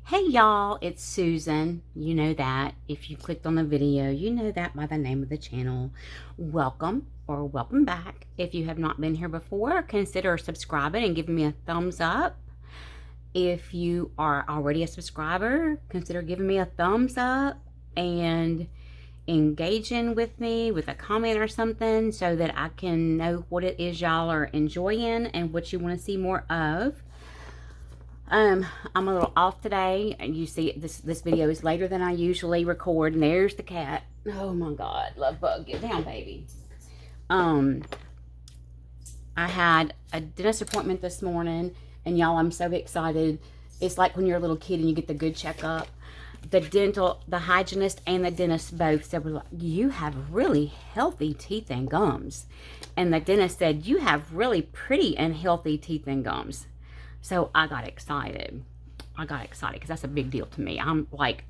Hey y'all, it's Susan. You know that. If you clicked on the video, you know that by the name of the channel. Welcome or welcome back. If you have not been here before, consider subscribing and giving me a thumbs up. If you are already a subscriber, consider giving me a thumbs up and engaging with me with a comment or something so that I can know what it is y'all are enjoying and what you want to see more of. I'm a little off today, and you see this video is later than I usually record, and there's the cat. Oh my God, love bug, get down, baby. Um, I had a dentist appointment this morning, and y'all, I'm so excited. It's like when you're a little kid and you get the good checkup. The hygienist and the dentist both said, well, you have really healthy teeth and gums. And the dentist said, you have really pretty and healthy teeth and gums. So I got excited. Because that's a big deal to me. I'm like,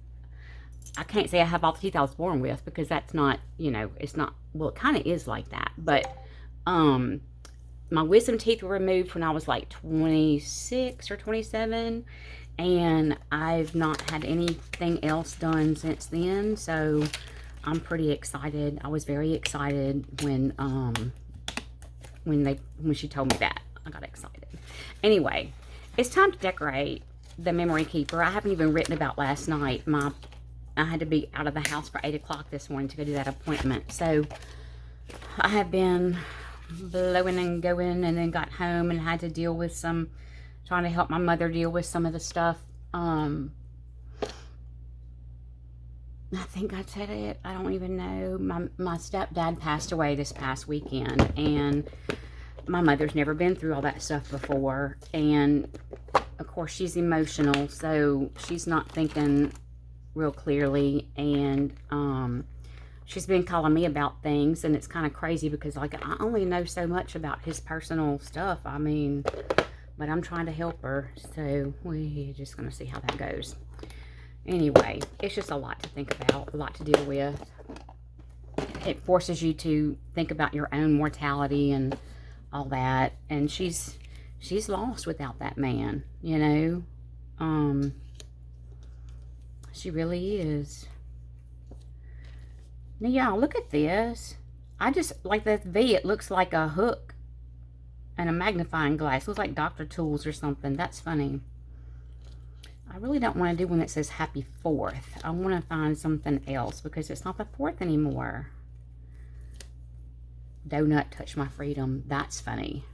I can't say I have all the teeth I was born with because that's not, it's not, well, it kind of is like that. But my wisdom teeth were removed when I was like 26 or 27. And I've not had anything else done since then. So I'm pretty excited. I was very excited when she told me that. I got excited. Anyway, it's time to decorate the memory keeper. I haven't even written about last night. I had to be out of the house for 8 o'clock this morning to go do that appointment. So I have been blowing and going, and then got home and had to deal with trying to help my mother deal with some of the stuff. I think I said it. I don't even know. My stepdad passed away this past weekend, and my mother's never been through all that stuff before, and of course she's emotional, so she's not thinking real clearly, and she's been calling me about things, and it's kind of crazy because like I only know so much about his personal stuff. I mean, but I'm trying to help her, so we're just gonna see how that goes. Anyway, it's just a lot to think about, a lot to deal with. It forces you to think about your own mortality and all that, and she's lost without that man, she really is. Now y'all, look at this. I just like that V. It looks like a hook and a magnifying glass. It looks like Dr. Tools or something. That's funny. I really don't want to do one that says Happy 4th. I want to find something else because it's not the 4th anymore. Donut touch my freedom. That's funny.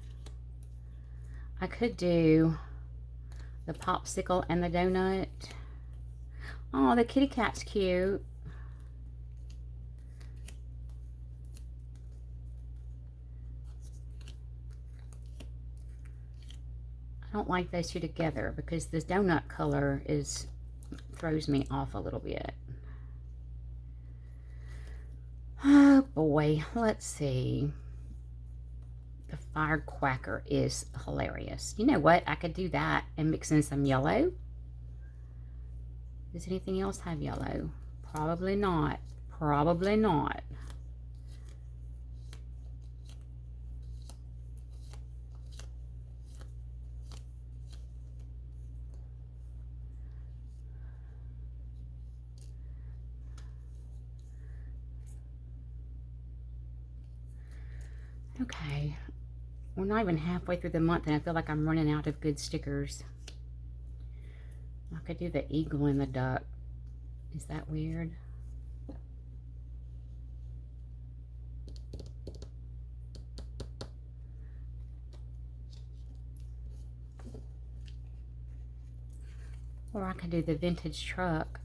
I could do the popsicle and the donut. Oh, the kitty cat's cute. I don't like those two together because this donut color throws me off a little bit. Oh boy, let's see. The firecracker is hilarious. You know what? I could do that and mix in some yellow. Does anything else have yellow? Probably not. Probably not. Okay, we're not even halfway through the month and I feel like I'm running out of good stickers. I could do the eagle and the duck. Is that weird? Or I could do the vintage truck.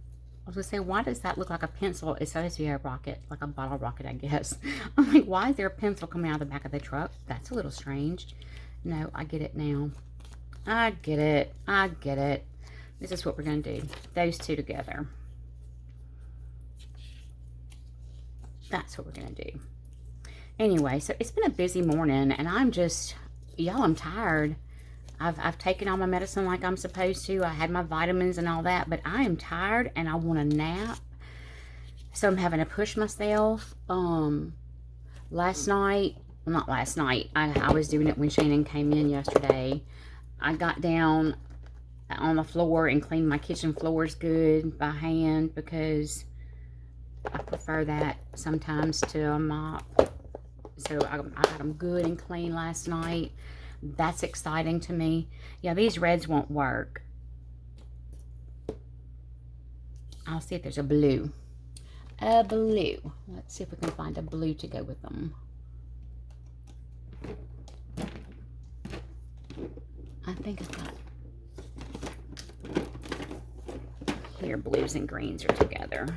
I was going to say, why does that look like a pencil? It's supposed to be a rocket, like a bottle rocket, I guess. I'm like, why is there a pencil coming out of the back of the truck? That's a little strange. No, I get it now. I get it. I get it. This is what we're going to do. Those two together. That's what we're going to do. Anyway, so it's been a busy morning, and I'm just, y'all, I'm tired. I've taken all my medicine like I'm supposed to. I had my vitamins and all that, but I am tired and I want a nap. So I'm having to push myself. Last night, well, not last night, I was doing it when Shannon came in yesterday. I got down on the floor and clean my kitchen floors good by hand, because I prefer that sometimes to a mop. So I got them good and clean last night. That's exciting to me. Yeah, these reds won't work. I'll see if there's a blue. A blue. Let's see if we can find a blue to go with them. I think I've got... Here, blues and greens are together.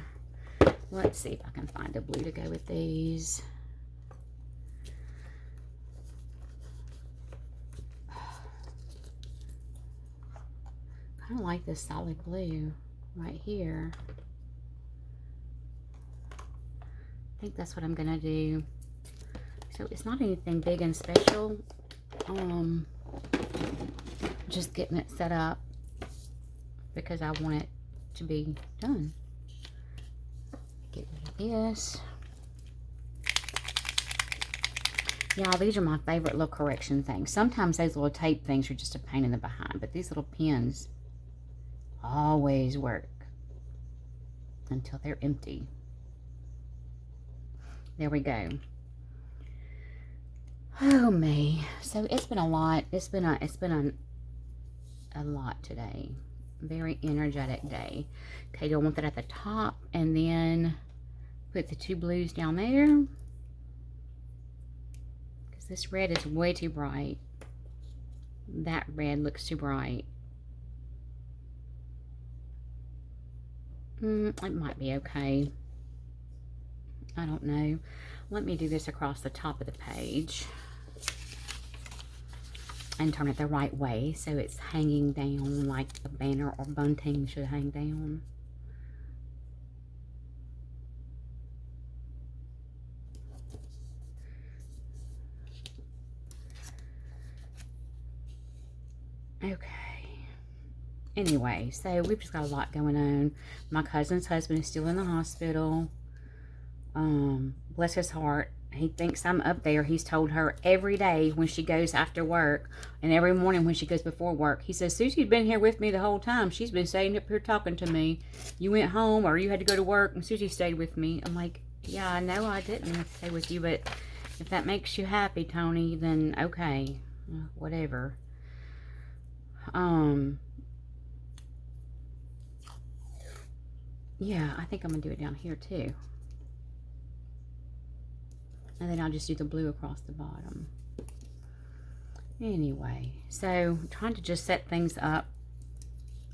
Let's see if I can find a blue to go with these. Kind of like this solid blue right here. I think that's what I'm gonna do. So it's not anything big and special. Just getting it set up because I want it to be done. Get rid of this. Y'all, these are my favorite little correction things. Sometimes those little tape things are just a pain in the behind, but these little pins always work until they're empty. There we go. Oh me. So it's been a lot. It's been a lot today. Very energetic day. Okay, I want that at the top, and then put the two blues down there, because this red is way too bright. That red looks too bright. It might be okay. I don't know. Let me do this across the top of the page and turn it the right way so it's hanging down like a banner or bunting should hang down. Okay. Anyway, so we've just got a lot going on. My cousin's husband is still in the hospital. Bless his heart. He thinks I'm up there. He's told her every day when she goes after work and every morning when she goes before work. He says, Susie's been here with me the whole time. She's been sitting up here talking to me. You went home or you had to go to work and Susie stayed with me. I'm like, yeah, I know I didn't stay with you, but if that makes you happy, Tony, then okay, whatever. Yeah, I think I'm gonna do it down here too. And then I'll just do the blue across the bottom. Anyway, so trying to just set things up.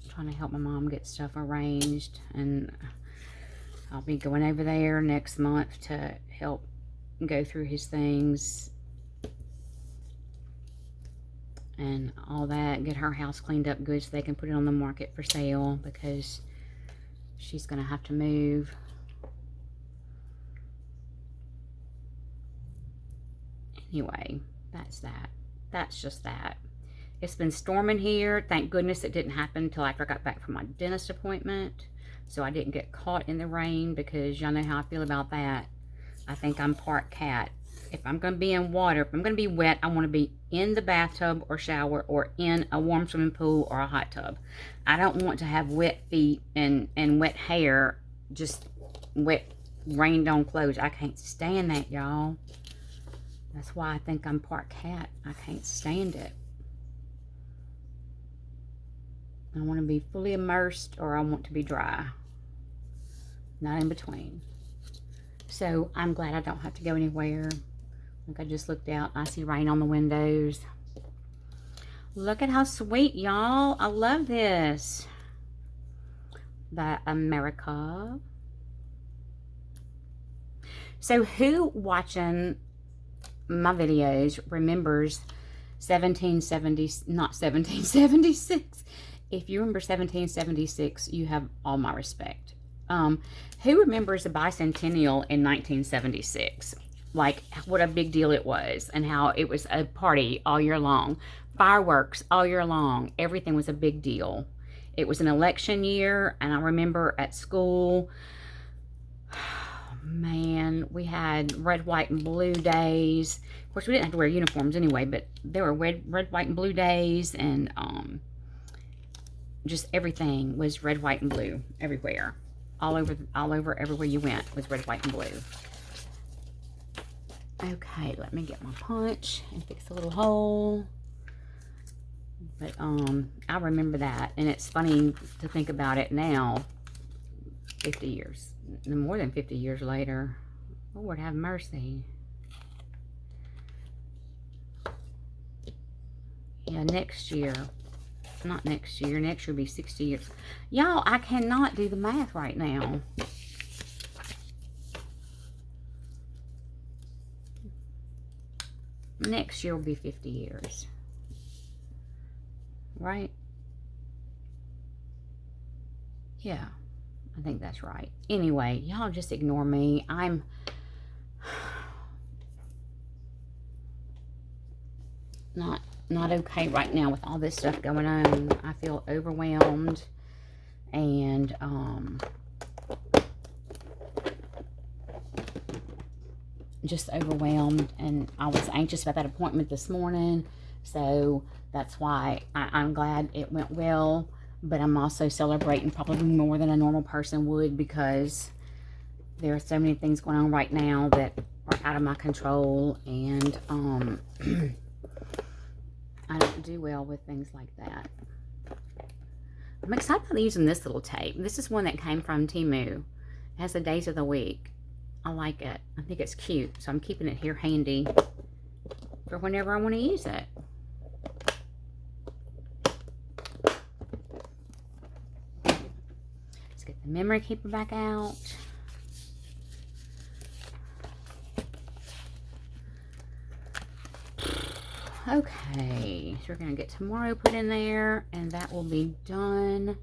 Trying to help my mom get stuff arranged. And I'll be going over there next month to help go through his things. And all that. Get her house cleaned up good so they can put it on the market for sale. Because she's going to have to move. Anyway, that's that. That's just that. It's been storming here. Thank goodness it didn't happen until after I got back from my dentist appointment. So I didn't get caught in the rain because y'all know how I feel about that. I think I'm part cat. If I'm going to be in water, if I'm going to be wet, I want to be in the bathtub or shower or in a warm swimming pool or a hot tub. I don't want to have wet feet and wet hair, just wet, rained on clothes. I can't stand that, y'all. That's why I think I'm part cat. I can't stand it. I want to be fully immersed or I want to be dry. Not in between. So I'm glad I don't have to go anywhere. Like I just looked out. I see rain on the windows. Look at how sweet, y'all. I love this. The America. So who watching my videos remembers 1776? If you remember 1776, you have all my respect. Who remembers the bicentennial in 1976? Like what a big deal it was and how it was a party all year long. Fireworks all year long. Everything was a big deal. It was an election year, and I remember at school, man, we had red, white, and blue days. Of course, we didn't have to wear uniforms anyway, but there were red, white, and blue days, and just everything was red, white, and blue everywhere. All over, everywhere you went was red, white, and blue. Okay, let me get my punch and fix a little hole. But I remember that, and it's funny to think about it now, 50 years, more than 50 years later. Lord have mercy. Yeah, next year. Not next year. Next year will be 60 years. Y'all, I cannot do the math right now. Next year will be 50 years. Right? Yeah, I think that's right. Anyway, y'all just ignore me. I'm not okay right now with all this stuff going on. I feel overwhelmed and just overwhelmed, and I was anxious about that appointment this morning, so that's why I'm glad it went well, but I'm also celebrating probably more than a normal person would, because there are so many things going on right now that are out of my control, and I don't do well with things like that. I'm excited about using this little tape. This is one that came from Temu. It has the days of the week. I like it. I think it's cute, so I'm keeping it here handy for whenever I want to use it. Let's get the memory keeper back out. Okay, so we're going to get tomorrow put in there, and that will be done.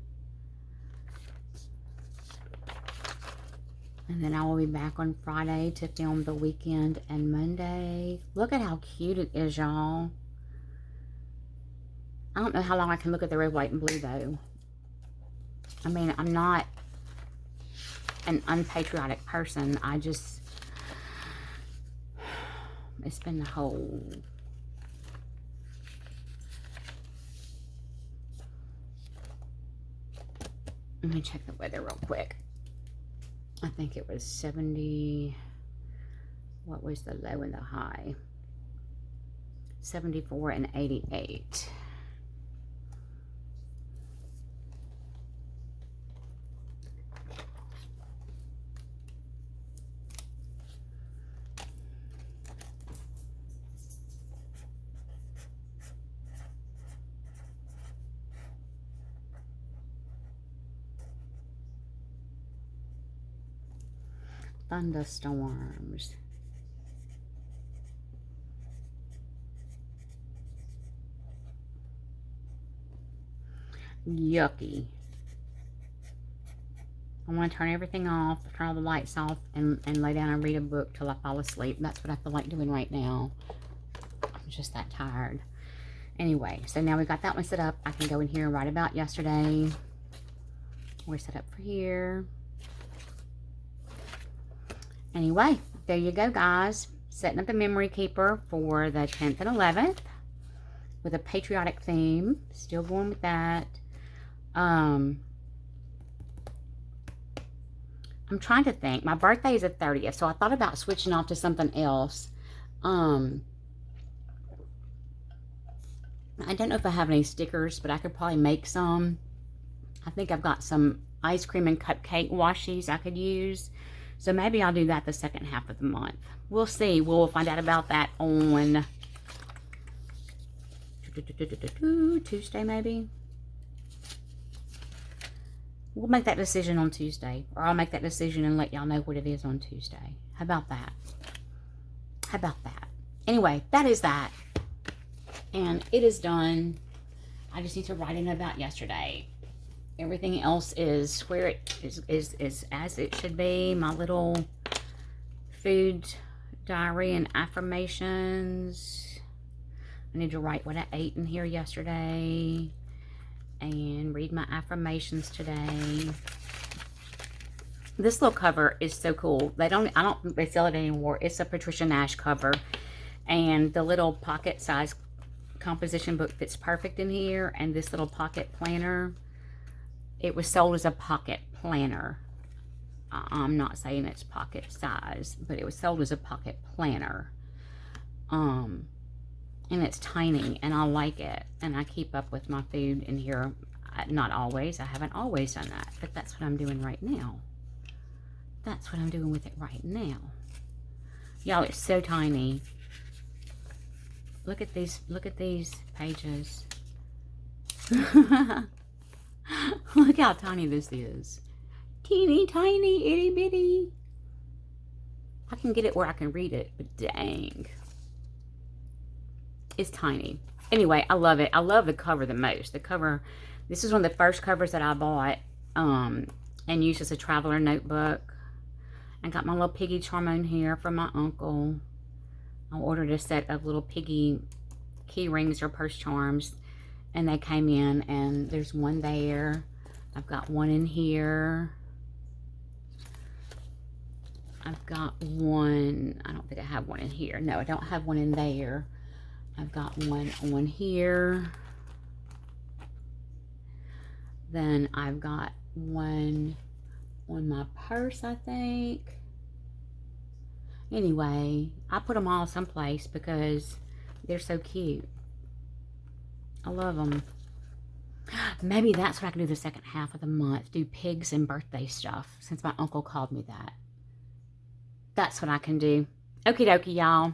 And then I will be back on Friday to film the weekend and Monday. Look at how cute it is, y'all. I don't know how long I can look at the red, white, and blue, though. I mean, I'm not an unpatriotic person. I just... It's been the whole... Let me check the weather real quick. I think it was 70. What was the low and the high? 74 and 88. Thunderstorms. Yucky. I want to turn everything off, turn all the lights off, and lay down and read a book till I fall asleep. That's what I feel like doing right now. I'm just that tired. Anyway, so now we got that one set up. I can go in here and write about yesterday. We're set up for here. Anyway, there you go, guys. Setting up the memory keeper for the 10th and 11th with a patriotic theme. Still going with that. I'm trying to think. My birthday is the 30th, so I thought about switching off to something else. I don't know if I have any stickers, but I could probably make some. I think I've got some ice cream and cupcake washies I could use. So maybe I'll do that the second half of the month. We'll see. We'll find out about that on Tuesday, maybe. We'll make that decision on Tuesday. Or I'll make that decision and let y'all know what it is on Tuesday. How about that? How about that? Anyway, that is that. And it is done. I just need to write in about yesterday. Everything else is where it is as it should be. My little food diary and affirmations. I need to write what I ate in here yesterday and read my affirmations today. This little cover is so cool. I don't think they sell it anymore. It's a Patricia Nash cover, and the little pocket size composition book fits perfect in here, and this little pocket planner. it was sold as a pocket planner. I'm not saying it's pocket size, but it was sold as a pocket planner. And it's tiny, and I like it. And I keep up with my food in here. Not always. I haven't always done that, but that's what I'm doing right now. That's what I'm doing with it right now. Y'all, it's so tiny. Look at these pages. Look how tiny this is. Teeny tiny, itty bitty. I can get it where I can read it, but dang. It's tiny. Anyway, I love it. I love the cover the most. The cover, this is one of the first covers that I bought and used as a traveler notebook. I got my little piggy charm on here from my uncle. I ordered a set of little piggy key rings or purse charms, and they came in, and there's one there. I've got one in here. I've got one, I don't think I have one in here. No, I don't have one in there. I've got one on here. Then I've got one on my purse, I think. Anyway, I put them all someplace because they're so cute. I love them. Maybe that's what I can do the second half of the month. Do pigs and birthday stuff, since my uncle called me that. That's what I can do. Okie dokie, y'all.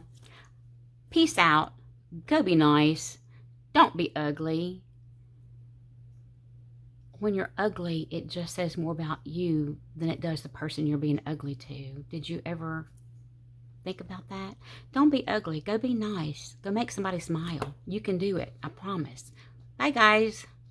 Peace out. Go be nice. Don't be ugly. When you're ugly, it just says more about you than it does the person you're being ugly to. Did you ever think about that? Don't be ugly. Go be nice. Go make somebody smile. You can do it. I promise. Bye, guys.